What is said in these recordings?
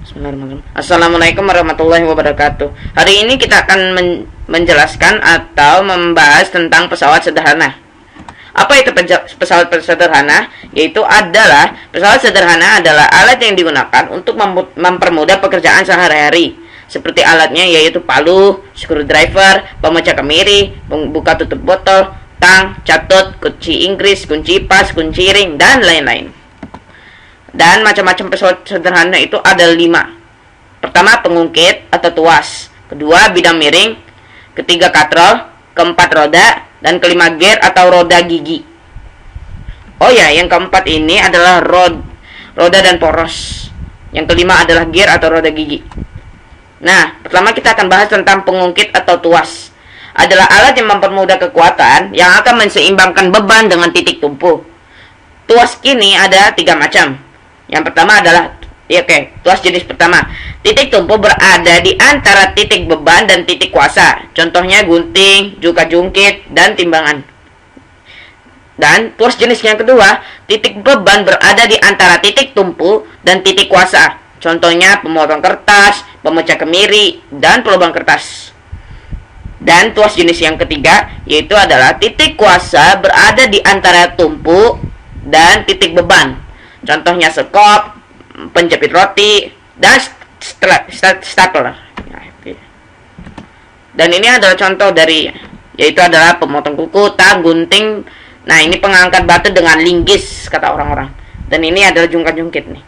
Bismillahirrahmanirrahim. Assalamualaikum warahmatullahi wabarakatuh. Hari ini kita akan menjelaskan atau membahas tentang pesawat sederhana. Apa itu pesawat sederhana? Yaitu adalah pesawat sederhana adalah alat yang digunakan untuk mempermudah pekerjaan sehari-hari. Seperti alatnya yaitu palu, screwdriver, pemecah kemiri, pembuka tutup botol, tang, catut, kunci Inggris, kunci pas, kunci ring, dan lain-lain. Dan macam-macam pesawat sederhana itu ada 5. Pertama, pengungkit atau tuas. Kedua, bidang miring. Ketiga, katrol. Keempat, roda. Dan kelima, gear atau roda gigi. Oh ya, yang keempat ini adalah roda dan poros. Yang kelima adalah gear atau roda gigi. Nah, pertama kita akan bahas tentang pengungkit atau tuas. Adalah alat yang mempermudah kekuatan yang akan menseimbangkan beban dengan titik tumpu. Tuas kini ada 3 macam. Yang pertama adalah tuas jenis pertama. Titik tumpu berada di antara titik beban dan titik kuasa. Contohnya gunting, juga jungkit, dan timbangan. Dan tuas jenis yang kedua, titik beban berada di antara titik tumpu dan titik kuasa. Contohnya pemotong kertas, pemecah kemiri, dan pelubang kertas. Dan tuas jenis yang ketiga, yaitu adalah titik kuasa berada di antara tumpu dan titik beban. Contohnya sekop, penjepit roti, dan stapler. Dan ini adalah contoh dari, yaitu adalah pemotong kuku, tang, gunting. Nah, ini pengangkat batu dengan linggis, kata orang-orang. Dan ini adalah jungkat-jungkit nih.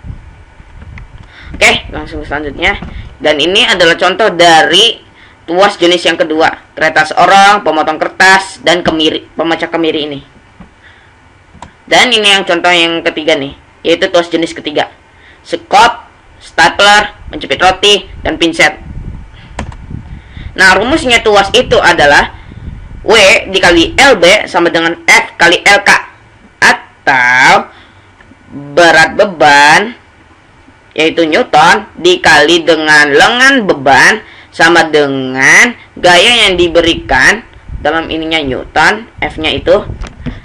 Oke, langsung selanjutnya. Dan ini adalah contoh dari tuas jenis yang kedua. Kertas orang, pemotong kertas, dan pemecah kemiri ini. Dan ini yang contoh yang ketiga nih, yaitu tuas jenis ketiga. Sekop, stapler, penjepit roti, dan pinset. Nah, rumusnya tuas itu adalah W dikali LB sama dengan F kali LK. Atau berat beban, yaitu Newton, dikali dengan lengan beban sama dengan gaya yang diberikan dalam ininya Newton, F-nya itu,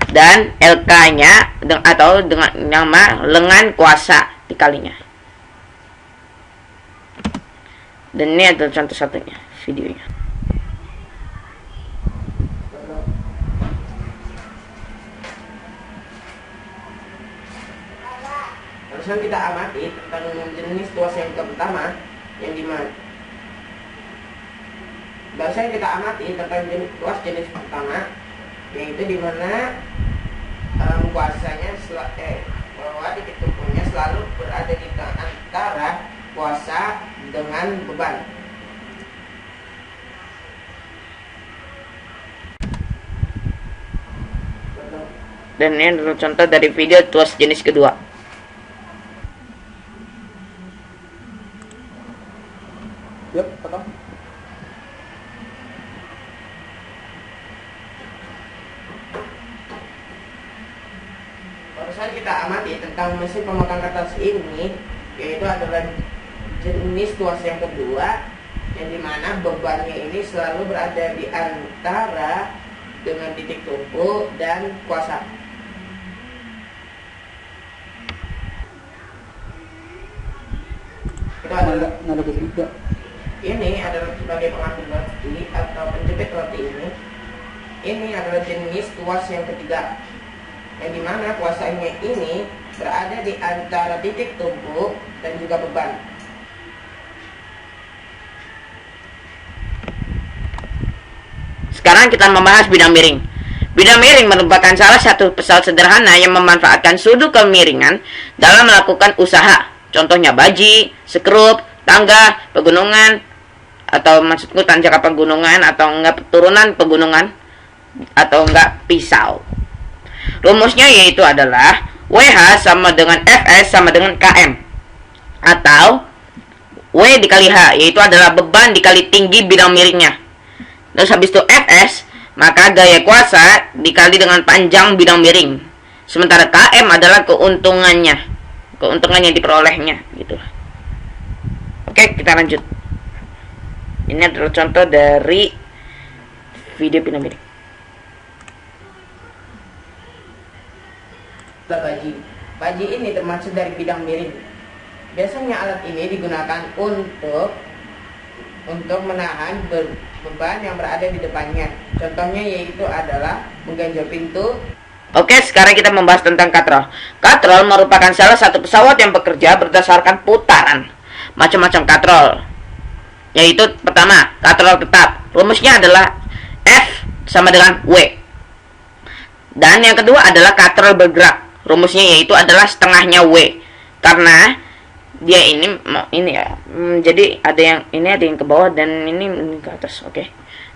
dan LK-nya atau dengan nama lengan kuasa dikalinya. Dan ini adalah contoh satunya videonya. Barusan kita amati tentang jenis tuas yang pertama, yang dimana barusan kita amati tentang tuas jenis pertama, yaitu dimana kuasanya bahwa titik tumpunya selalu berada di antara kuasa dengan beban. Dan ini adalah contoh dari video tuas jenis kedua. Yuk, potong. Barusan kita amati tentang mesin pemotong kertas ini, yaitu adalah jenis tuas yang kedua, yang dimana bebannya ini selalu berada di antara dengan titik tumpu dan kuasa. Itu adalah ini adalah sebagai pengangkut roti atau penjepit roti ini. Ini adalah jenis tuas yang ketiga, yang dimana kuasanya ini berada di antara titik tumpu dan juga beban. Sekarang kita membahas bidang miring. Bidang miring merupakan salah satu pesawat sederhana yang memanfaatkan sudut kemiringan dalam melakukan usaha. Contohnya baji, sekrup, tangga, pegunungan, atau maksudku tanjakan pegunungan, atau enggak turunan pegunungan, atau enggak pisau. Rumusnya yaitu adalah WH sama dengan FS sama dengan KM, atau W dikali H, yaitu adalah beban dikali tinggi bidang miringnya. Terus habis itu Fs, maka gaya kuasa dikali dengan panjang bidang miring. Sementara KM adalah keuntungan yang diperolehnya, gitu. Oke, kita lanjut. Ini adalah contoh dari video bidang miring. Baji ini termasuk dari bidang miring. Biasanya alat ini digunakan untuk menahan beban yang berada di depannya. Contohnya yaitu adalah mengganjal pintu. Oke, sekarang kita membahas tentang katrol. Katrol merupakan salah satu pesawat yang bekerja berdasarkan putaran. Macam-macam katrol, yaitu pertama, katrol tetap. Rumusnya adalah F sama dengan W. Dan yang kedua adalah katrol bergerak. Rumusnya yaitu adalah setengahnya W. Karena dia ini ya. Jadi ada yang ke bawah dan ini ke atas. Oke.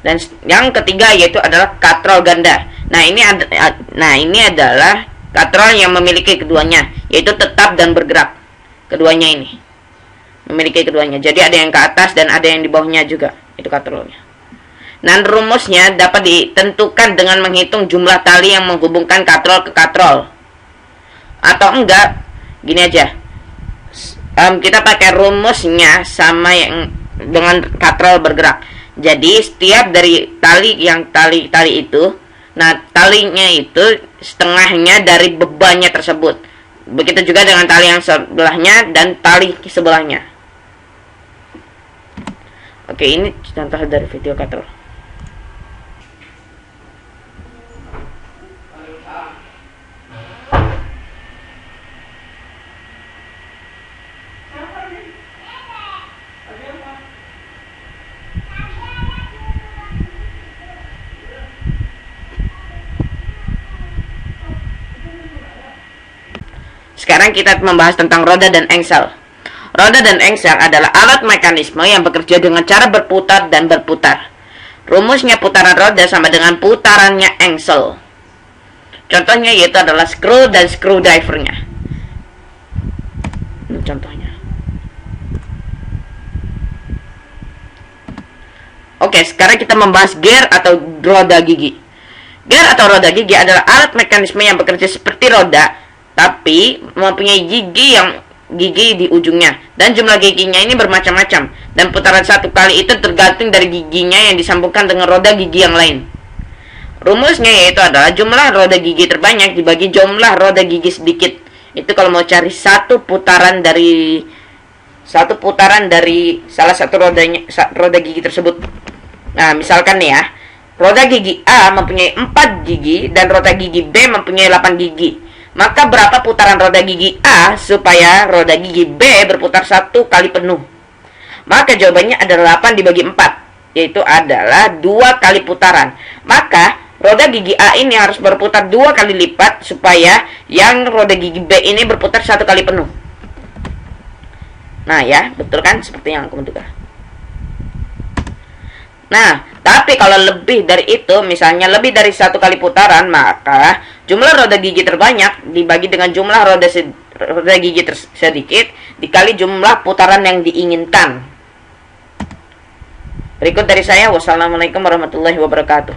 Dan yang ketiga yaitu adalah katrol ganda. Nah, ini adalah katrol yang memiliki keduanya, yaitu tetap dan bergerak. Keduanya ini memiliki keduanya. Jadi ada yang ke atas dan ada yang di bawahnya juga. Itu katrolnya. Dan rumusnya dapat ditentukan dengan menghitung jumlah tali yang menghubungkan katrol ke katrol. Atau enggak, gini aja. Kita pakai rumusnya sama yang dengan katrol bergerak. Jadi setiap dari tali itu, nah talinya itu setengahnya dari bebannya tersebut. Begitu juga dengan tali yang sebelahnya dan tali sebelahnya. Oke, ini contoh dari video katrol. Sekarang kita membahas tentang roda dan engsel. Roda dan engsel adalah alat mekanisme yang bekerja dengan cara berputar dan berputar. Rumusnya putaran roda sama dengan putarannya engsel. Contohnya yaitu adalah screw dan screwdrivernya. Ini contohnya. Oke, sekarang kita membahas gear atau roda gigi. Gear atau roda gigi adalah alat mekanisme yang bekerja seperti roda, tapi mempunyai gigi di ujungnya, dan jumlah giginya ini bermacam-macam, dan putaran satu kali itu tergantung dari giginya yang disambungkan dengan roda gigi yang lain. Rumusnya yaitu adalah jumlah roda gigi terbanyak dibagi jumlah roda gigi sedikit. Itu kalau mau cari satu putaran dari salah satu roda gigi tersebut. Nah, misalkan nih ya, roda gigi A mempunyai 4 gigi dan roda gigi B mempunyai 8 gigi. Maka berapa putaran roda gigi A supaya roda gigi B berputar 1 kali penuh? Maka jawabannya adalah 8 dibagi 4, yaitu adalah 2 kali putaran. Maka roda gigi A ini harus berputar 2 kali lipat supaya yang roda gigi B ini berputar 1 kali penuh. Nah ya, betul kan? Seperti yang aku menduga. Nah, tapi kalau lebih dari itu, misalnya lebih dari 1 kali putaran, maka jumlah roda gigi terbanyak dibagi dengan jumlah roda gigi sedikit dikali jumlah putaran yang diinginkan. Berikut dari saya. Wassalamualaikum warahmatullahi wabarakatuh.